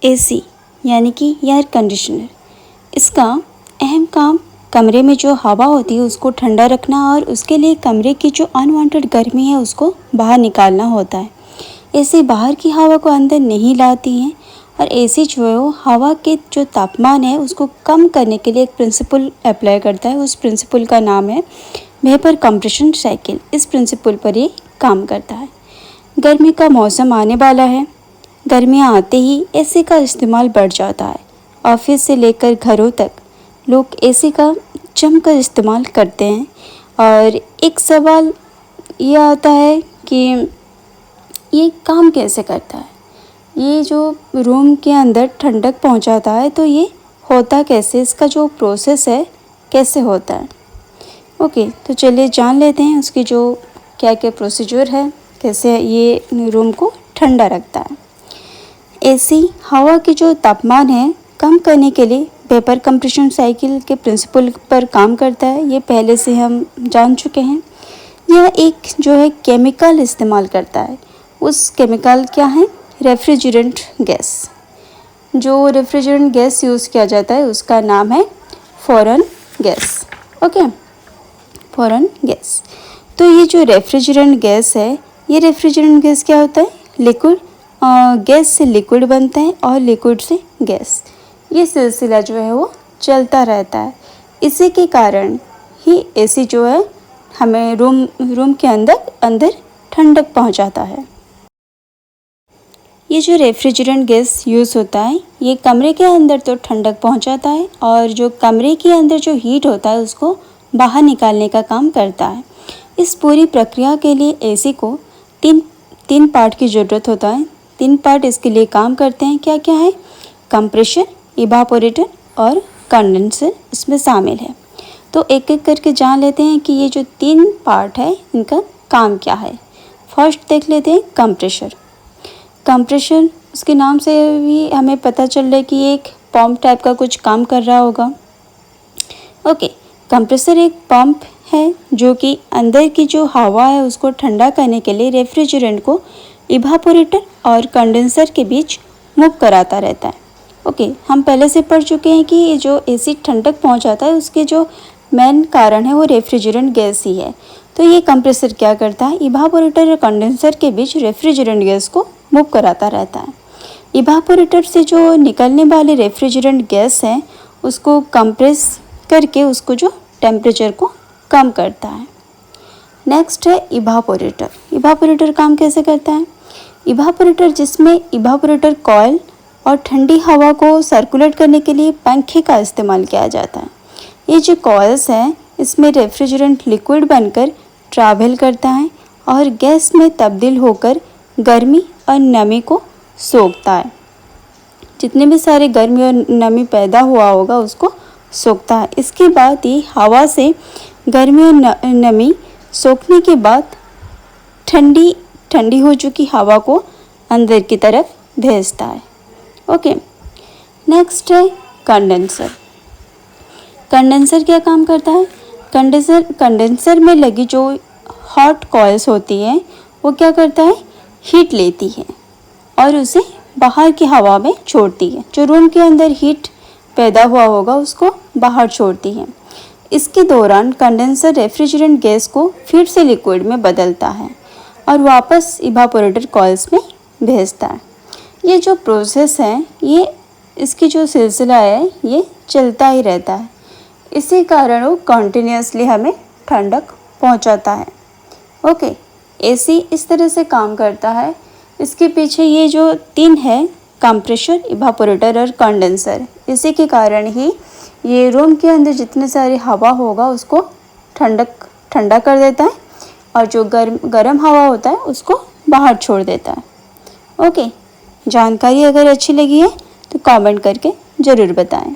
AC यानी कि air conditioner, इसका अहम काम कमरे में जो हवा होती है उसको ठंडा रखना और उसके लिए कमरे की जो अनवांटेड गर्मी है उसको बाहर निकालना होता है। एसी बाहर की हवा को अंदर नहीं लाती हैं और एसी जो है वो हवा के जो तापमान है उसको कम करने के लिए एक प्रिंसिपल अप्लाई करता है। उस प्रिंसिपल का नाम है वेपर कंप्रेशन साइकिल। इस प्रिंसिपल पर ये काम करता है। गर्मी का मौसम आने वाला है। गर्मियाँ आते ही एसी का इस्तेमाल बढ़ जाता है। ऑफिस से लेकर घरों तक लोग एसी का जमकर इस्तेमाल करते हैं। और एक सवाल ये आता है कि ये काम कैसे करता है, ये जो रूम के अंदर ठंडक पहुंचाता है तो ये होता कैसे, इसका जो प्रोसेस है कैसे होता है। ओके, तो चलिए जान लेते हैं उसकी जो क्या क्या प्रोसीजर है, कैसे ये रूम को ठंडा रखता है। एसी हवा की जो तापमान है कम करने के लिए वेपर कंप्रेशन साइकिल के प्रिंसिपल पर काम करता है। ये पहले से हम जान चुके हैं। यह एक जो है केमिकल इस्तेमाल करता है। उस केमिकल क्या है? Refrigerant gas. जो रेफ्रिजरेंट गैस यूज़ किया जाता है उसका नाम है foreign gas. Okay, foreign gas. तो ये जो रेफ्रिजरेंट गैस है, ये रेफ्रिजरेंट गैस क्या होता है? लिक्विड, गैस से लिक्विड बनता है और लिक्विड से गैस। ये सिलसिला जो है वो चलता रहता है। इसी के कारण ही एसी जो है हमें रूम के अंदर ठंडक पहुंचाता है। ये जो रेफ्रिजरेंट गैस यूज़ होता है ये कमरे के अंदर तो ठंडक पहुंचाता है और जो कमरे के अंदर जो हीट होता है उसको बाहर निकालने का काम करता है। इस पूरी प्रक्रिया के लिए एसी को तीन पार्ट की ज़रूरत होता है। 3 पार्ट इसके लिए काम करते हैं। क्या क्या है? कंप्रेशर, इवापोरेटर और कंडेंसर इसमें शामिल है। तो एक एक करके जान लेते हैं कि ये जो 3 पार्ट है इनका काम क्या है। फर्स्ट देख लेते हैं कंप्रेशर। कंप्रेशर उसके नाम से भी हमें पता चल रहा है कि एक पंप टाइप का कुछ काम कर रहा होगा। ओके, कंप्रेसर एक पंप है जो कि अंदर की जो हवा है उसको ठंडा करने के लिए रेफ्रिजरेंट को इवापोरेटर और कंडेंसर के बीच मूव कराता रहता है। ओके, हम पहले से पढ़ चुके हैं कि ये जो एसी ठंडक पहुंचाता है उसके जो मेन कारण है वो रेफ्रिजरेंट गैस ही है। तो ये कंप्रेसर क्या करता है? इवापोरेटर और कंडेंसर के बीच रेफ्रिजरेंट गैस को मूव कराता रहता है। इवापोरेटर से जो निकलने वाली रेफ्रिजरेंट गैस है उसको कंप्रेस करके उसको जो टेम्परेचर को कम करता है। नेक्स्ट है इवापोरेटर। इवापोरेटर काम कैसे करता है? इवापोरेटर जिसमें इवापोरेटर कॉइल और ठंडी हवा को सर्कुलेट करने के लिए पंखे का इस्तेमाल किया जाता है। ये जो कॉइल्स हैं इसमें रेफ्रिजरेंट लिक्विड बनकर ट्रैवल करता है और गैस में तब्दील होकर गर्मी और नमी को सोखता है। जितने भी सारे गर्मी और नमी पैदा हुआ होगा उसको सोखता है। इसके बाद ये हवा से गर्मी और नमी सोखने के बाद ठंडी हो चुकी हवा को अंदर की तरफ भेजता है। ओके, नेक्स्ट है कंडेंसर। कंडेंसर क्या काम करता है? कंडेंसर में लगी जो हॉट कॉइल्स होती हैं वो क्या करता है? हीट लेती है और उसे बाहर की हवा में छोड़ती है। जो रूम के अंदर हीट पैदा हुआ होगा उसको बाहर छोड़ती है। इसके दौरान कंडेंसर रेफ्रिजरेंट गैस को फिर से लिक्विड में बदलता है और वापस इवापोरेटर कॉइल्स में भेजता है। ये जो प्रोसेस है ये इसकी जो सिलसिला है ये चलता ही रहता है। इसी कारण वो कॉन्टिन्यूसली हमें ठंडक पहुंचाता है। ओके, एसी इस तरह से काम करता है। इसके पीछे ये जो 3 है कंप्रेसर, इवापोरेटर और कंडेंसर, इसी के कारण ही ये रूम के अंदर जितने सारी हवा होगा उसको ठंडा कर देता है और जो गर्म हवा होता है उसको बाहर छोड़ देता है। ओके, जानकारी अगर अच्छी लगी है तो कमेंट करके ज़रूर बताएं।